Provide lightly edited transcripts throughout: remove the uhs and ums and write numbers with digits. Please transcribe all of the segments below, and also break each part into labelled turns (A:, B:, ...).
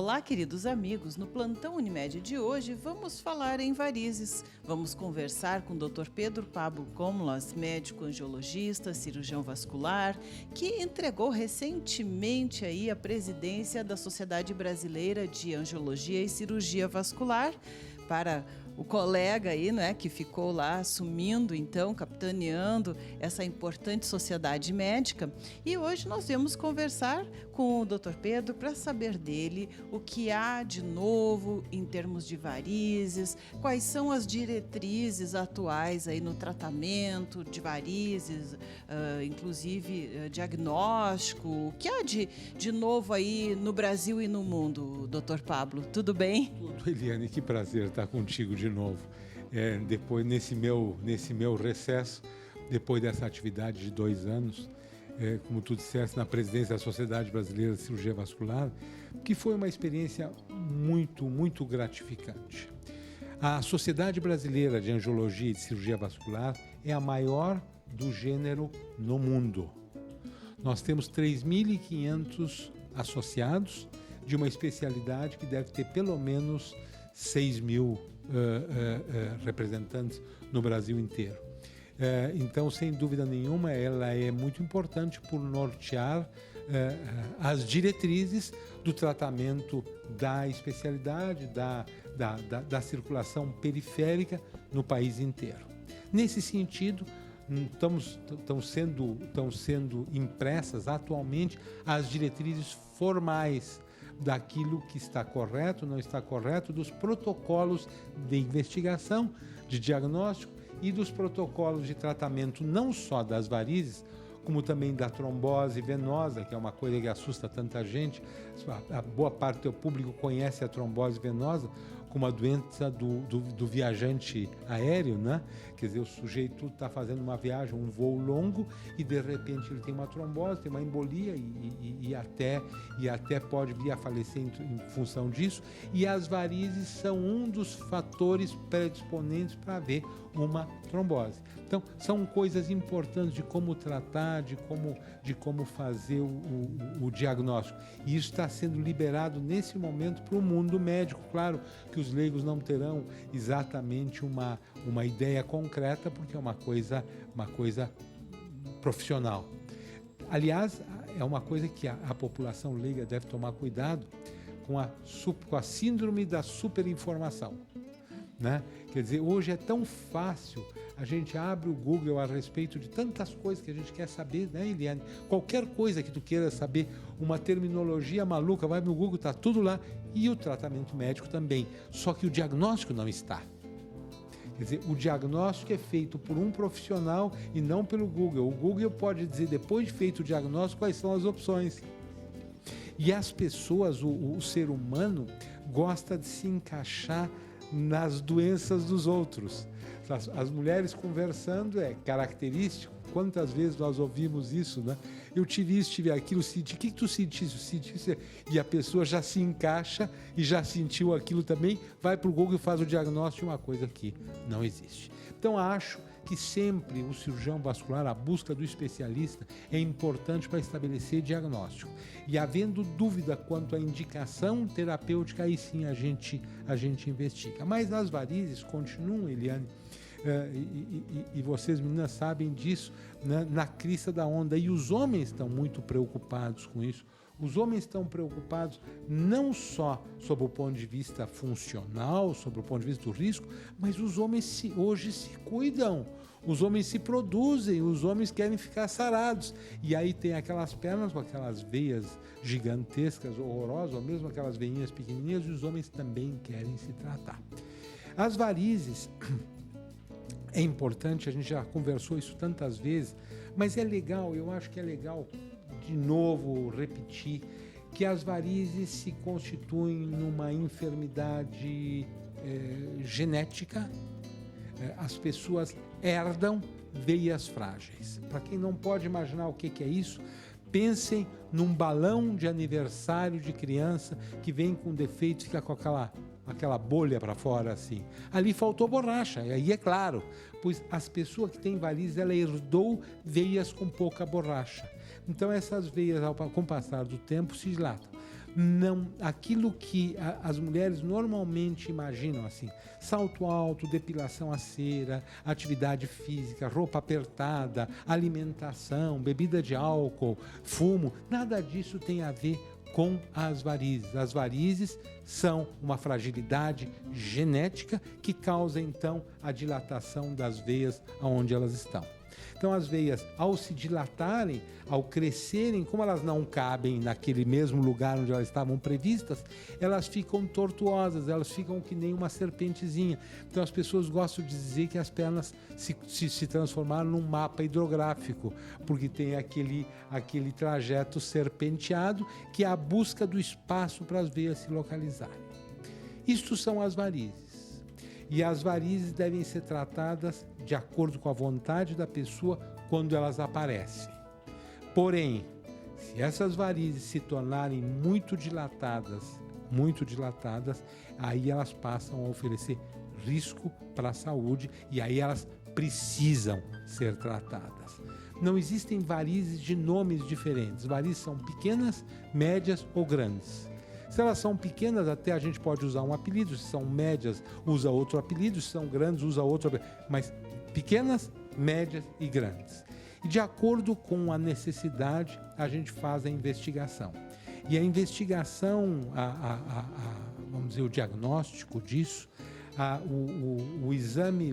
A: Olá, queridos amigos. No Plantão Unimed de hoje vamos falar em varizes. Vamos conversar com o Dr. Pedro Pablo Comlas, médico angiologista, cirurgião vascular, que entregou recentemente aí a presidência da Sociedade Brasileira de Angiologia e Cirurgia Vascular para o colega aí, né, que ficou lá assumindo, então, capitaneando essa importante sociedade médica. E hoje nós viemos conversar com o Dr. Pedro para saber dele o que há de novo em termos de varizes, quais são as diretrizes atuais aí no tratamento de varizes, inclusive diagnóstico. O que há de novo aí no Brasil e no mundo, Dr. Pablo? Tudo bem?
B: Tudo, Eliane, que prazer estar contigo de novo. Depois, nesse meu recesso, depois dessa atividade de 2 anos, como tu disseste, na presidência da Sociedade Brasileira de Cirurgia Vascular, que foi uma experiência muito, muito gratificante. A Sociedade Brasileira de Angiologia e de Cirurgia Vascular é a maior do gênero no mundo. Nós temos 3.500 associados de uma especialidade que deve ter pelo menos 6.000 representantes no Brasil inteiro. Então, sem dúvida nenhuma, ela é muito importante por nortear as diretrizes do tratamento da especialidade, da circulação periférica no país inteiro. Nesse sentido, estão sendo impressas atualmente as diretrizes formais daquilo que está correto, não está correto, dos protocolos de investigação, de diagnóstico e dos protocolos de tratamento não só das varizes, como também da trombose venosa, que é uma coisa que assusta tanta gente. A boa parte do público conhece a trombose venosa como a doença do viajante aéreo, né? Quer dizer, o sujeito está fazendo uma viagem, um voo longo, e de repente ele tem uma trombose, tem uma embolia e até pode vir a falecer em função disso. E as varizes são um dos fatores predisponentes para haver uma trombose. Então, são coisas importantes de como tratar, de como fazer o diagnóstico. E isso está sendo liberado nesse momento para o mundo médico. Claro que os leigos não terão exatamente uma ideia concreta, porque é uma coisa profissional. Aliás, é uma coisa que a população leiga deve tomar cuidado com a síndrome da superinformação, né? Quer dizer, hoje é tão fácil, a gente abre o Google a respeito de tantas coisas que a gente quer saber, né, Eliane? Qualquer coisa que tu queira saber, uma terminologia maluca, vai no Google, está tudo lá, e o tratamento médico também, só que o diagnóstico não está. Quer dizer, o diagnóstico é feito por um profissional e não pelo Google. O Google pode dizer, depois de feito o diagnóstico, quais são as opções. E as pessoas, o ser humano, gosta de se encaixar nas doenças dos outros. As mulheres conversando é característico. Quantas vezes nós ouvimos isso, né? Eu tive isso, tive aquilo, senti. O que tu sentiste? Senti isso. E a pessoa já se encaixa e já sentiu aquilo também, vai para o Google e faz o diagnóstico de uma coisa que não existe. Então, acho que sempre o cirurgião vascular, a busca do especialista, é importante para estabelecer diagnóstico. E havendo dúvida quanto à indicação terapêutica, aí sim a gente investiga. Mas as varizes continuam, Eliane, e vocês, meninas, sabem disso, né, na crista da onda. E os homens estão muito preocupados com isso. Os homens estão preocupados não só sob o ponto de vista funcional, sob o ponto de vista do risco, mas os homens hoje se cuidam, os homens se produzem, os homens querem ficar sarados. E aí tem aquelas pernas com aquelas veias gigantescas, horrorosas, ou mesmo aquelas veinhas pequenininhas, e os homens também querem se tratar. As varizes, é importante, a gente já conversou isso tantas vezes, mas é legal, eu acho que é legal de novo repetir que as varizes se constituem numa enfermidade genética. As pessoas herdam veias frágeis. Para quem não pode imaginar o que é isso, pensem num balão de aniversário de criança que vem com defeito e fica com aquela bolha para fora assim. Ali faltou borracha, e aí é claro, pois as pessoas que têm varizes, ela herdou veias com pouca borracha. Então essas veias, com o passar do tempo, se dilatam. não, aquilo que as mulheres normalmente imaginam, assim, salto alto, depilação a cera, atividade física, roupa apertada, alimentação, bebida de álcool, fumo, nada disso tem a ver com as varizes. As varizes são uma fragilidade genética que causa, então, a dilatação das veias onde elas estão. Então, as veias, ao se dilatarem, ao crescerem, como elas não cabem naquele mesmo lugar onde elas estavam previstas, elas ficam tortuosas, elas ficam que nem uma serpentezinha. Então, as pessoas gostam de dizer que as pernas se transformaram num mapa hidrográfico, porque tem aquele trajeto serpenteado, que é a busca do espaço para as veias se localizarem. Isto são as varizes. E as varizes devem ser tratadas de acordo com a vontade da pessoa quando elas aparecem. Porém, se essas varizes se tornarem muito dilatadas, aí elas passam a oferecer risco para a saúde e aí elas precisam ser tratadas. Não existem varizes de nomes diferentes. Varizes são pequenas, médias ou grandes. Se elas são pequenas, até a gente pode usar um apelido. Se são médias, usa outro apelido. Se são grandes, usa outro apelido. Mas pequenas, médias e grandes. E de acordo com a necessidade, a gente faz a investigação. E a investigação, vamos dizer, o diagnóstico disso, o exame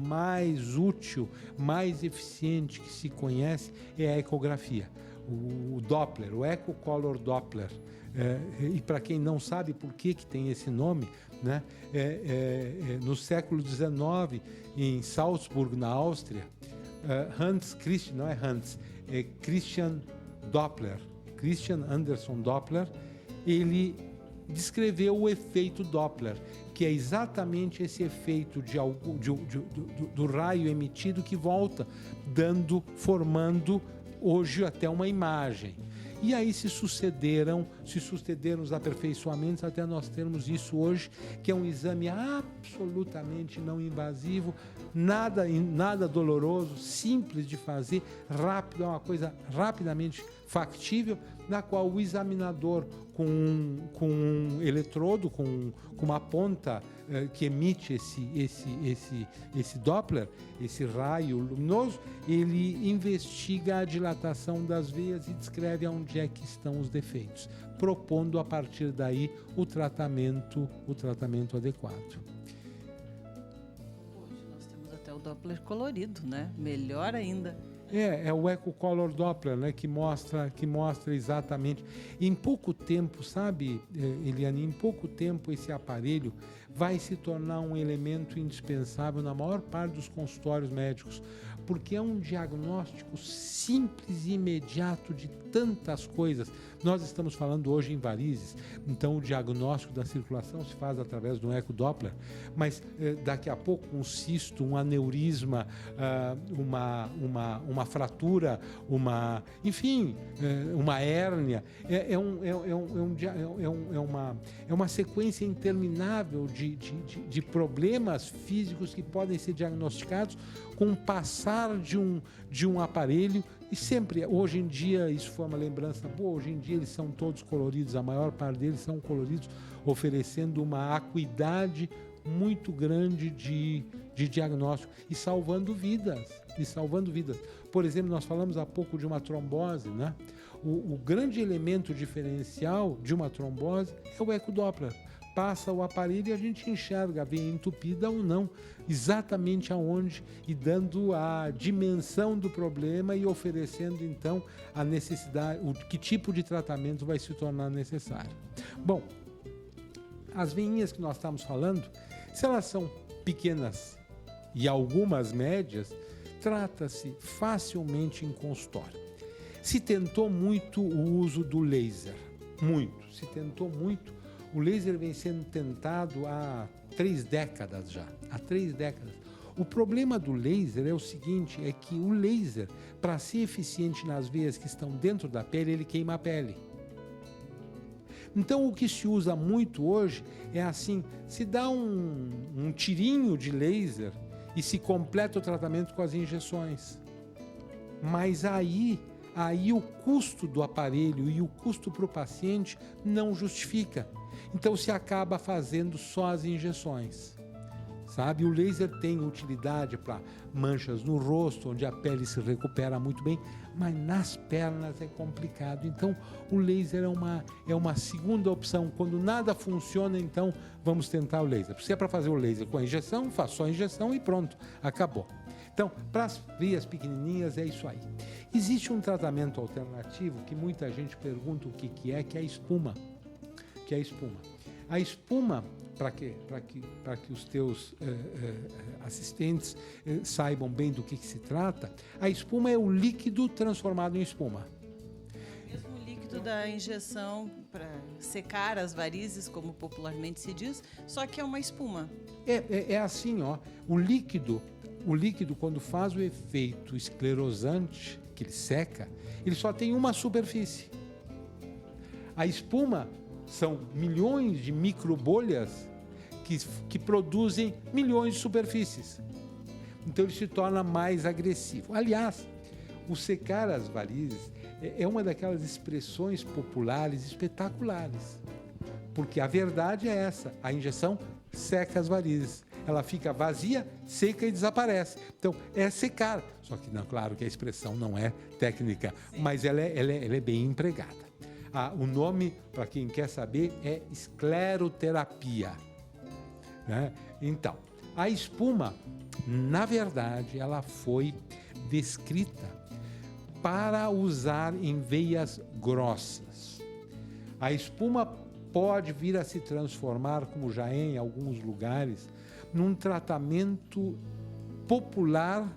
B: mais útil, mais eficiente que se conhece é a ecografia. O Doppler, o Echo Color Doppler. E para quem não sabe por que tem esse nome, né? No século XIX, em Salzburg, na Áustria, Christian Doppler, Christian Anderson Doppler, ele descreveu o efeito Doppler, que é exatamente esse efeito do raio emitido que volta, formando hoje até uma imagem. E aí se sucederam os aperfeiçoamentos até nós termos isso hoje, que é um exame absolutamente não invasivo, nada doloroso, simples de fazer, rápido, é uma coisa rapidamente factível, na qual o examinador com um eletrodo, com uma ponta que emite esse Doppler, esse raio luminoso, ele investiga a dilatação das veias e descreve onde é que estão os defeitos, propondo a partir daí o tratamento adequado.
A: Hoje nós temos até o Doppler colorido, né? Melhor ainda.
B: É o Echo Color Doppler, né, que mostra exatamente. Em pouco tempo, sabe, Eliane, em pouco tempo esse aparelho vai se tornar um elemento indispensável na maior parte dos consultórios médicos, porque é um diagnóstico simples e imediato de tantas coisas. Nós estamos falando hoje em varizes, então o diagnóstico da circulação se faz através do Echo Doppler, mas daqui a pouco um cisto, um aneurisma, uma fratura, uma hérnia, é uma sequência interminável de problemas físicos que podem ser diagnosticados com o passar de um aparelho. E sempre, hoje em dia, isso foi uma lembrança boa, hoje em dia eles são todos coloridos, a maior parte deles são coloridos, oferecendo uma acuidade muito grande de diagnóstico e salvando vidas. Por exemplo, nós falamos há pouco de uma trombose, né? O grande elemento diferencial de uma trombose é o ecodoppler. Passa o aparelho e a gente enxerga a veia entupida ou não, exatamente aonde, e dando a dimensão do problema e oferecendo então a necessidade, que tipo de tratamento vai se tornar necessário. Bom, as veinhas que nós estamos falando, se elas são pequenas e algumas médias, trata-se facilmente em consultório. Se tentou muito o uso do laser, se tentou muito. O laser vem sendo tentado há 3 décadas já, há 3 décadas. O problema do laser é o seguinte, é que o laser, para ser eficiente nas veias que estão dentro da pele, ele queima a pele. Então, o que se usa muito hoje é assim, se dá um tirinho de laser e se completa o tratamento com as injeções. Mas aí aí o custo do aparelho e o custo para o paciente não justifica. Então se acaba fazendo só as injeções. Sabe? O laser tem utilidade para manchas no rosto, onde a pele se recupera muito bem, mas nas pernas é complicado. Então, o laser é uma segunda opção. Quando nada funciona, então vamos tentar o laser. Se é para fazer o laser com a injeção, faz só a injeção e pronto, acabou. Então, para as veias pequenininhas é isso aí. Existe um tratamento alternativo que muita gente pergunta o que é a espuma. Que é a espuma. A espuma, para que os teus assistentes saibam bem do que se trata, a espuma é o líquido transformado em espuma.
A: Mesmo o líquido da injeção para secar as varizes, como popularmente se diz, só que é uma espuma.
B: É assim, ó, o líquido, quando faz o efeito esclerosante, que ele seca, ele só tem uma superfície. A espuma são milhões de microbolhas que produzem milhões de superfícies. Então ele se torna mais agressivo. Aliás, o secar as varizes é uma daquelas expressões populares espetaculares. Porque a verdade é essa, a injeção seca as varizes. Ela fica vazia, seca e desaparece. Então, é secar. Só que, não, claro que a expressão não é técnica, mas ela é bem empregada. O nome, para quem quer saber, é escleroterapia. Né? Então, a espuma, na verdade, ela foi descrita para usar em veias grossas. A espuma pode vir a se transformar, como já é em alguns lugares, num tratamento popular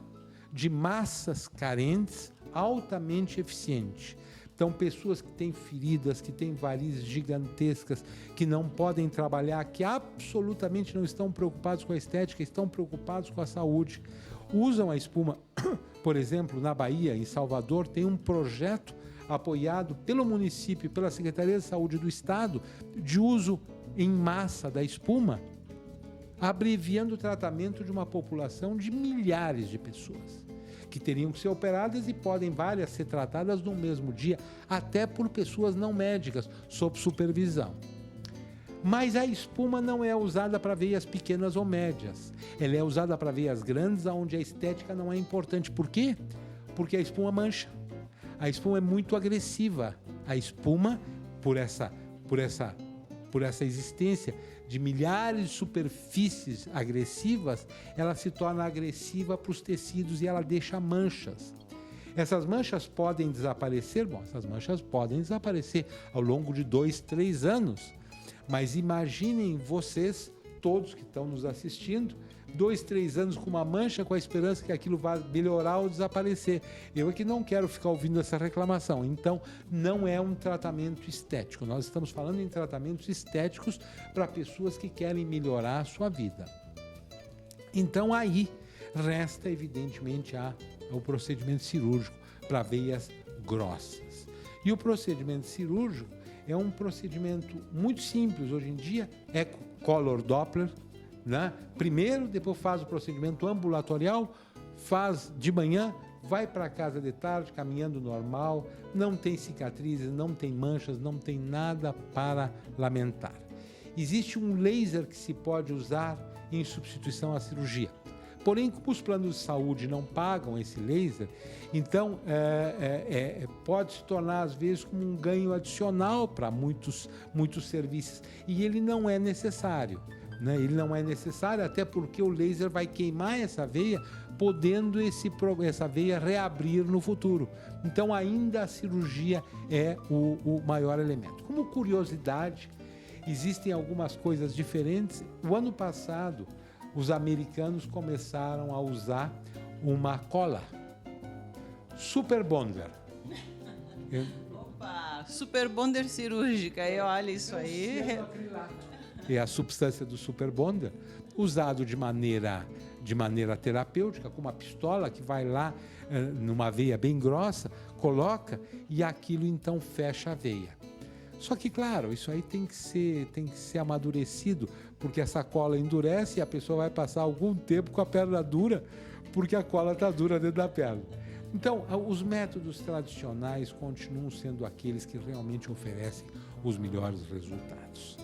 B: de massas carentes altamente eficiente. Então, pessoas que têm feridas, que têm varizes gigantescas, que não podem trabalhar, que absolutamente não estão preocupados com a estética, estão preocupados com a saúde, usam a espuma. Por exemplo, na Bahia, em Salvador, tem um projeto apoiado pelo município, pela Secretaria de Saúde do Estado, de uso em massa da espuma, abreviando o tratamento de uma população de milhares de pessoas, que teriam que ser operadas e podem várias ser tratadas no mesmo dia, até por pessoas não médicas, sob supervisão. Mas a espuma não é usada para veias pequenas ou médias. Ela é usada para veias grandes, onde a estética não é importante. Por quê? Porque a espuma mancha. A espuma é muito agressiva. A espuma, por essa existência de milhares de superfícies agressivas, ela se torna agressiva para os tecidos e ela deixa manchas. Essas manchas podem desaparecer? Bom, essas manchas podem desaparecer ao longo de 2, 3 anos. Mas imaginem vocês, todos que estão nos assistindo, 2, 3 anos com uma mancha, com a esperança que aquilo vá melhorar ou desaparecer. Eu é que não quero ficar ouvindo essa reclamação. Então, não é um tratamento estético. Nós estamos falando em tratamentos estéticos para pessoas que querem melhorar a sua vida. Então, aí resta, evidentemente, o procedimento cirúrgico para veias grossas. E o procedimento cirúrgico é um procedimento muito simples. Hoje em dia, é color Doppler, né? Primeiro, depois faz o procedimento ambulatorial, faz de manhã, vai para casa de tarde, caminhando normal, não tem cicatrizes, não tem manchas, não tem nada para lamentar. Existe um laser que se pode usar em substituição à cirurgia. Porém, como os planos de saúde não pagam esse laser, então pode se tornar, às vezes, como um ganho adicional para muitos serviços. E ele não é necessário. Né? Ele não é necessário, até porque o laser vai queimar essa veia, podendo essa veia reabrir no futuro. Então, ainda a cirurgia é o maior elemento. Como curiosidade, existem algumas coisas diferentes. O ano passado, os americanos começaram a usar uma cola, Super Bonder.
A: Opa, Super Bonder cirúrgica, e olha isso aí.
B: É a substância do Super Bonder, usado de maneira terapêutica, com uma pistola que vai lá numa veia bem grossa, coloca e aquilo então fecha a veia. Só que, claro, isso aí tem que ser amadurecido, porque essa cola endurece e a pessoa vai passar algum tempo com a perna dura, porque a cola está dura dentro da perna. Então, os métodos tradicionais continuam sendo aqueles que realmente oferecem os melhores resultados.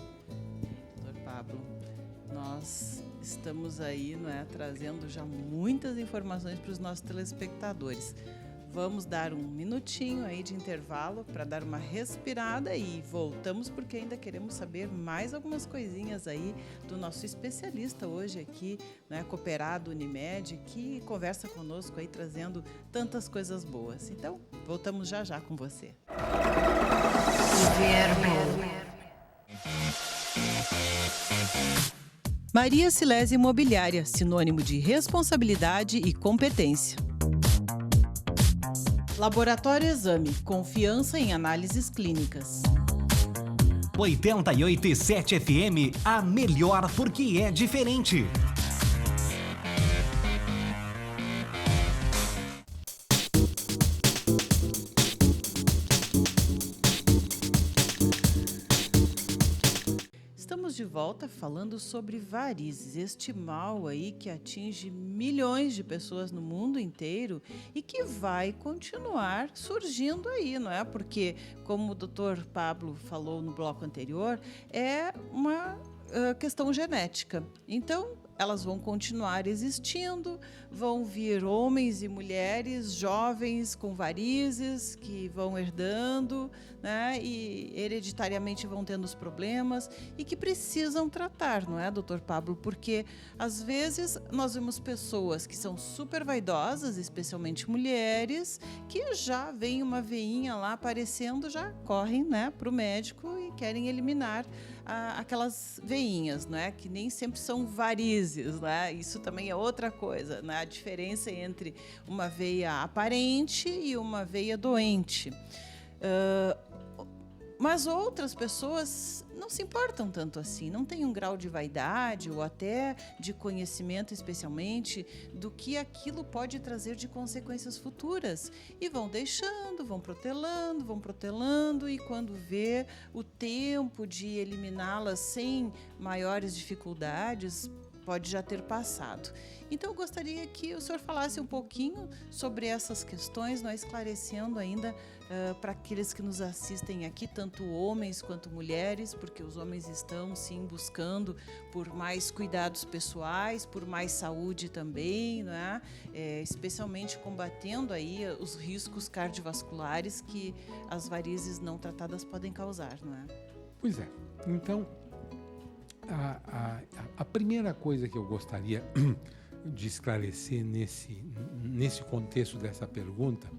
A: Doutor Pablo, nós estamos aí, não é, trazendo já muitas informações para os nossos telespectadores. Vamos dar um minutinho aí de intervalo para dar uma respirada e voltamos porque ainda queremos saber mais algumas coisinhas aí do nosso especialista hoje aqui, né, cooperado Unimed, que conversa conosco aí trazendo tantas coisas boas. Então, voltamos já já com você. Maria Silésia Imobiliária, sinônimo de responsabilidade e competência. Laboratório Exame, confiança em análises clínicas.
C: 88.7 FM, a melhor porque é diferente.
A: Estamos de volta falando sobre varizes, este mal aí que atinge milhões de pessoas no mundo inteiro e que vai continuar surgindo aí, não é? Porque, como o Dr. Pablo falou no bloco anterior, é uma questão genética. Então, elas vão continuar existindo, vão vir homens e mulheres jovens com varizes que vão herdando, né, e hereditariamente vão tendo os problemas e que precisam tratar, não é, doutor Pablo? Porque, às vezes, nós vemos pessoas que são super vaidosas, especialmente mulheres, que já vem uma veinha lá aparecendo, já correm, né, para o médico e querem eliminar aquelas veinhas, né, que nem sempre são varizes, né? Isso também é outra coisa, né? A diferença entre uma veia aparente e uma veia doente. Mas outras pessoas não se importam tanto assim, não têm um grau de vaidade ou até de conhecimento, especialmente, do que aquilo pode trazer de consequências futuras. E vão deixando, vão protelando, e quando vê o tempo de eliminá-las sem maiores dificuldades, pode já ter passado. Então, eu gostaria que o senhor falasse um pouquinho sobre essas questões, nós esclarecendo ainda para aqueles que nos assistem aqui, tanto homens quanto mulheres, porque os homens estão, sim, buscando por mais cuidados pessoais, por mais saúde também, não é? Especialmente combatendo aí os riscos cardiovasculares que as varizes não tratadas podem causar, não é?
B: Pois é. Então, a primeira coisa que eu gostaria de esclarecer nesse contexto dessa pergunta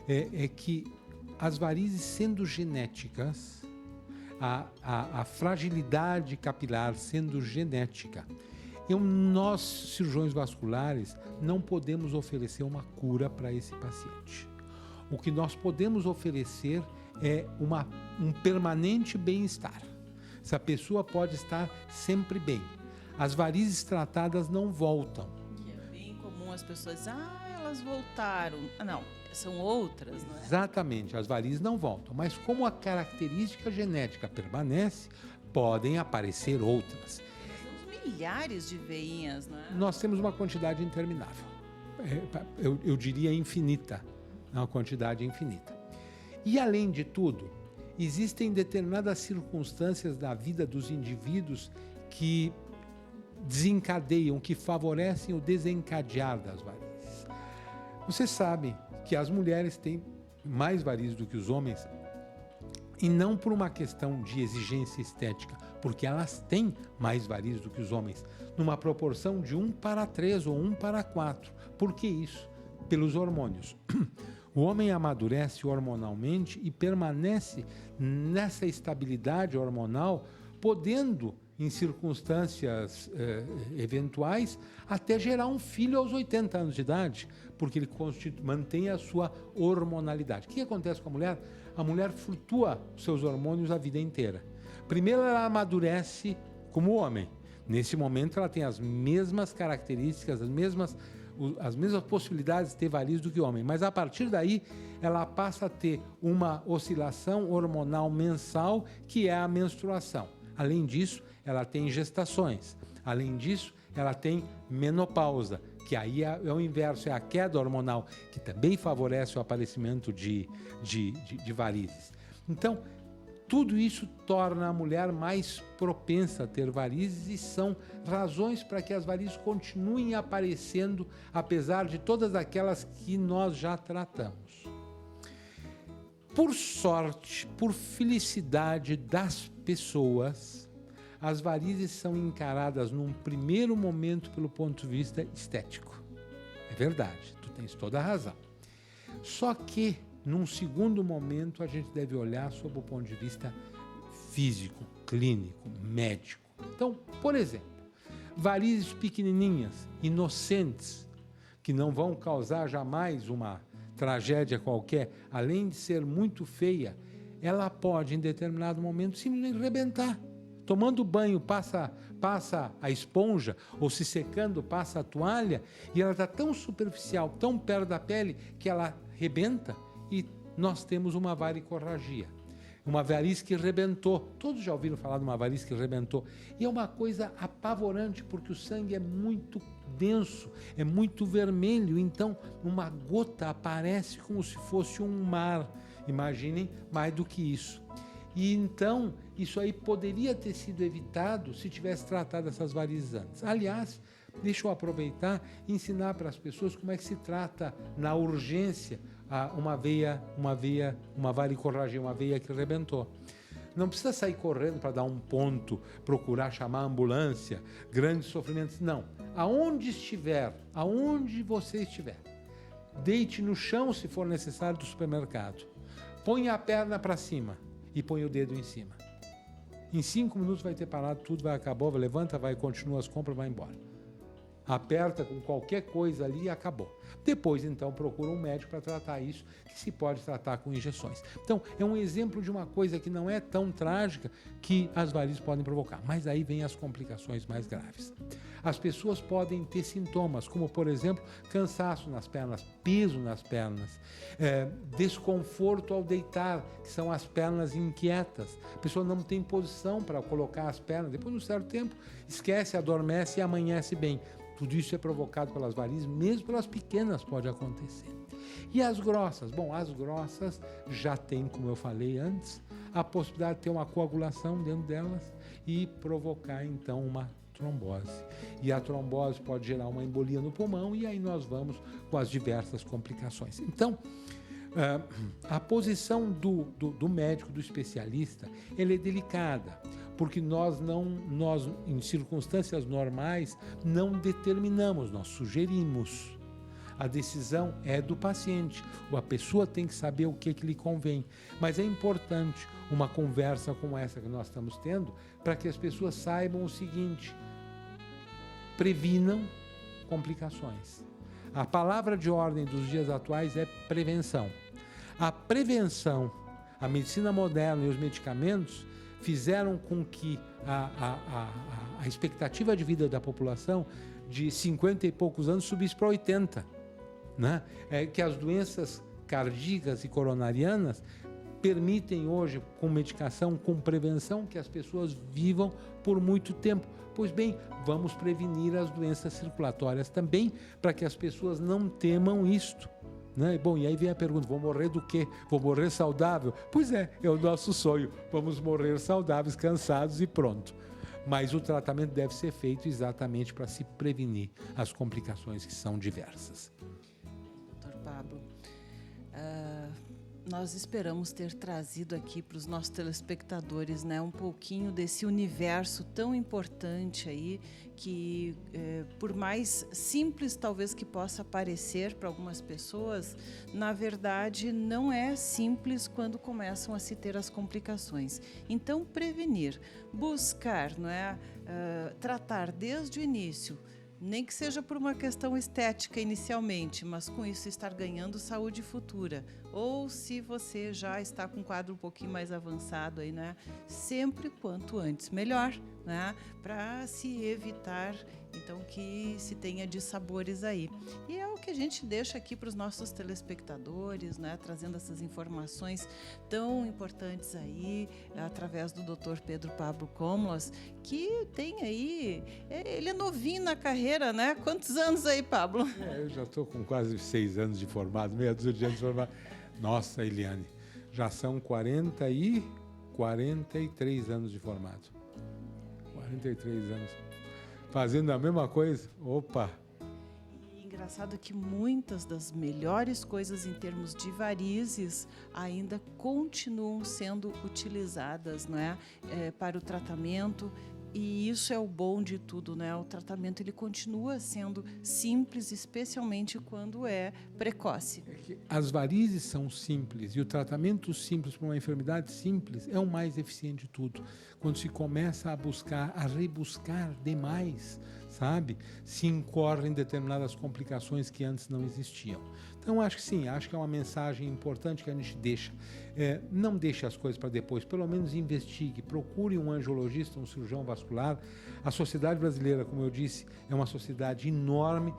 B: é que as varizes, sendo genéticas, a fragilidade capilar sendo genética, nós, cirurgiões vasculares, não podemos oferecer uma cura para esse paciente. O que nós podemos oferecer é um permanente bem-estar. Essa pessoa pode estar sempre bem. As varizes tratadas não voltam.
A: Que é bem comum as pessoas, elas voltaram. Não, são outras, não é?
B: Exatamente, as varizes não voltam. Mas como a característica genética permanece, podem aparecer outras.
A: São milhares de veinhas, não é?
B: Nós temos uma quantidade interminável. Eu diria infinita. Uma quantidade infinita. E além de tudo, existem determinadas circunstâncias da vida dos indivíduos que desencadeiam, que favorecem o desencadear das varizes. Vocês sabem que as mulheres têm mais varizes do que os homens, e não por uma questão de exigência estética, porque elas têm mais varizes do que os homens, numa proporção de 1:3 ou 1:4. Por que isso? Pelos hormônios. O homem amadurece hormonalmente e permanece nessa estabilidade hormonal, podendo, em circunstâncias eventuais, até gerar um filho aos 80 anos de idade, porque ele mantém a sua hormonalidade. O que acontece com a mulher? A mulher flutua os seus hormônios a vida inteira. Primeiro ela amadurece como o homem. Nesse momento ela tem as mesmas características, as mesmas possibilidades de ter varizes do que o homem, mas a partir daí ela passa a ter uma oscilação hormonal mensal, que é a menstruação. Além disso, ela tem gestações. Além disso, ela tem menopausa, que aí é o inverso, é a queda hormonal, que também favorece o aparecimento de varizes. Então, tudo isso torna a mulher mais propensa a ter varizes e são razões para que as varizes continuem aparecendo, apesar de todas aquelas que nós já tratamos. Por sorte, por felicidade das pessoas, as varizes são encaradas num primeiro momento pelo ponto de vista estético. É verdade, tu tens toda a razão. Só que, num segundo momento, a gente deve olhar sob o ponto de vista físico, clínico, médico. Então, por exemplo, varizes pequenininhas, inocentes, que não vão causar jamais uma tragédia qualquer, além de ser muito feia, ela pode, em determinado momento, simplesmente rebentar. Tomando banho, passa a esponja, ou se secando, passa a toalha, e ela está tão superficial, tão perto da pele, que ela rebenta e nós temos uma varicorragia. Uma variz que rebentou. Todos já ouviram falar de uma variz que rebentou. E é uma coisa apavorante, porque o sangue é muito denso, é muito vermelho, então uma gota aparece como se fosse um mar. Imaginem mais do que isso. E então, isso aí poderia ter sido evitado se tivesse tratado essas varizes antes. Aliás, deixa eu aproveitar e ensinar para as pessoas como é que se trata na urgência uma varicorragia, uma veia que rebentou. Não precisa sair correndo para dar um ponto, procurar chamar a ambulância, grandes sofrimentos, não. Aonde você estiver, deite no chão se for necessário do supermercado, põe a perna para cima e põe o dedo em cima. Em 5 minutos vai ter parado, tudo vai acabar, levanta, continua as compras, vai embora. Aperta com qualquer coisa ali e acabou. Depois, então, procura um médico para tratar isso, que se pode tratar com injeções. Então, é um exemplo de uma coisa que não é tão trágica que as varizes podem provocar. Mas aí vem as complicações mais graves. As pessoas podem ter sintomas, como, por exemplo, cansaço nas pernas, peso nas pernas, desconforto ao deitar, que são as pernas inquietas. A pessoa não tem posição para colocar as pernas. Depois de um certo tempo, esquece, adormece e amanhece bem. Tudo isso é provocado pelas varizes, mesmo pelas pequenas pode acontecer. E as grossas? Bom, as grossas já tem, como eu falei antes, a possibilidade de ter uma coagulação dentro delas e provocar, então, uma trombose. E a trombose pode gerar uma embolia no pulmão e aí nós vamos com as diversas complicações. Então, a posição do médico, do especialista, ele é delicada, porque nós, em circunstâncias normais, não determinamos, nós sugerimos. A decisão é do paciente. A pessoa tem que saber o que lhe convém. Mas é importante uma conversa como essa que nós estamos tendo, para que as pessoas saibam o seguinte: previnam complicações. A palavra de ordem dos dias atuais é prevenção. A prevenção, a medicina moderna e os medicamentos fizeram com que a expectativa de vida da população de 50 e poucos anos subisse para 80, né? Que as doenças cardíacas e coronarianas permitem hoje, com medicação, com prevenção, que as pessoas vivam por muito tempo. Pois bem, vamos prevenir as doenças circulatórias também, para que as pessoas não temam isto. Né? Bom, e aí vem a pergunta: vou morrer do quê? Vou morrer saudável? Pois é o nosso sonho. Vamos morrer saudáveis, cansados e pronto. Mas o tratamento deve ser feito exatamente para se prevenir as complicações que são diversas.
A: Dr. Pablo, nós esperamos ter trazido aqui para os nossos telespectadores, né, um pouquinho desse universo tão importante aí, que por mais simples talvez que possa parecer para algumas pessoas, na verdade não é simples quando começam a se ter as complicações. Então, prevenir, buscar, não é, tratar desde o início, nem que seja por uma questão estética inicialmente, mas com isso estar ganhando saúde futura. Ou se você já está com um quadro um pouquinho mais avançado aí, né? Sempre quanto antes melhor, né, para se evitar então que se tenha dissabores aí. E é o que a gente deixa aqui para os nossos telespectadores, né, trazendo essas informações tão importantes aí através do Dr. Pedro Pablo Komlos, que tem aí, ele é novinho na carreira, né? Quantos anos aí, Pablo?
B: Eu já estou com quase 6 anos de formado, meia dúzia de anos de formado. Nossa, Eliane, já são 43 anos de formado. 43 anos. Fazendo a mesma coisa? Opa!
A: E engraçado que muitas das melhores coisas em termos de varizes ainda continuam sendo utilizadas, não é? Para o tratamento. E isso é o bom de tudo, né? O tratamento ele continua sendo simples, especialmente quando é precoce.
B: As varizes são simples e o tratamento simples para uma enfermidade simples é o mais eficiente de tudo. Quando se começa a rebuscar demais, sabe? Se incorrem determinadas complicações que antes não existiam. Então, acho que sim, acho que é uma mensagem importante que a gente deixa. Não deixe as coisas para depois, pelo menos investigue, procure um angiologista, um cirurgião vascular. A sociedade brasileira, como eu disse, é uma sociedade enorme.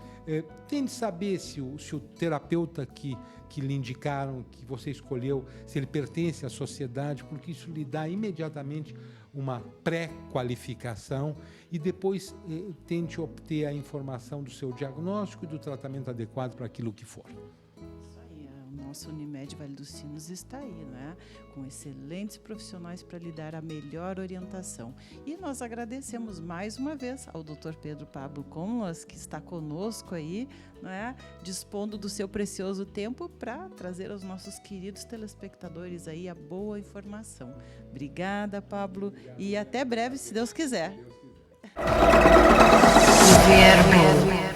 B: Tente saber se o terapeuta que lhe indicaram, que você escolheu, se ele pertence à sociedade, porque isso lhe dá imediatamente uma pré-qualificação e depois tente obter a informação do seu diagnóstico e do tratamento adequado para aquilo que for.
A: Isso aí, o nosso Unimed Vale dos Sinos está aí, né? Com excelentes profissionais para lhe dar a melhor orientação. E nós agradecemos mais uma vez ao Dr. Pedro Pablo Komlos, que está conosco aí, né? Dispondo do seu precioso tempo para trazer aos nossos queridos telespectadores aí a boa informação. Obrigada, Pablo, e até breve, se Deus quiser.
D: Vermelho.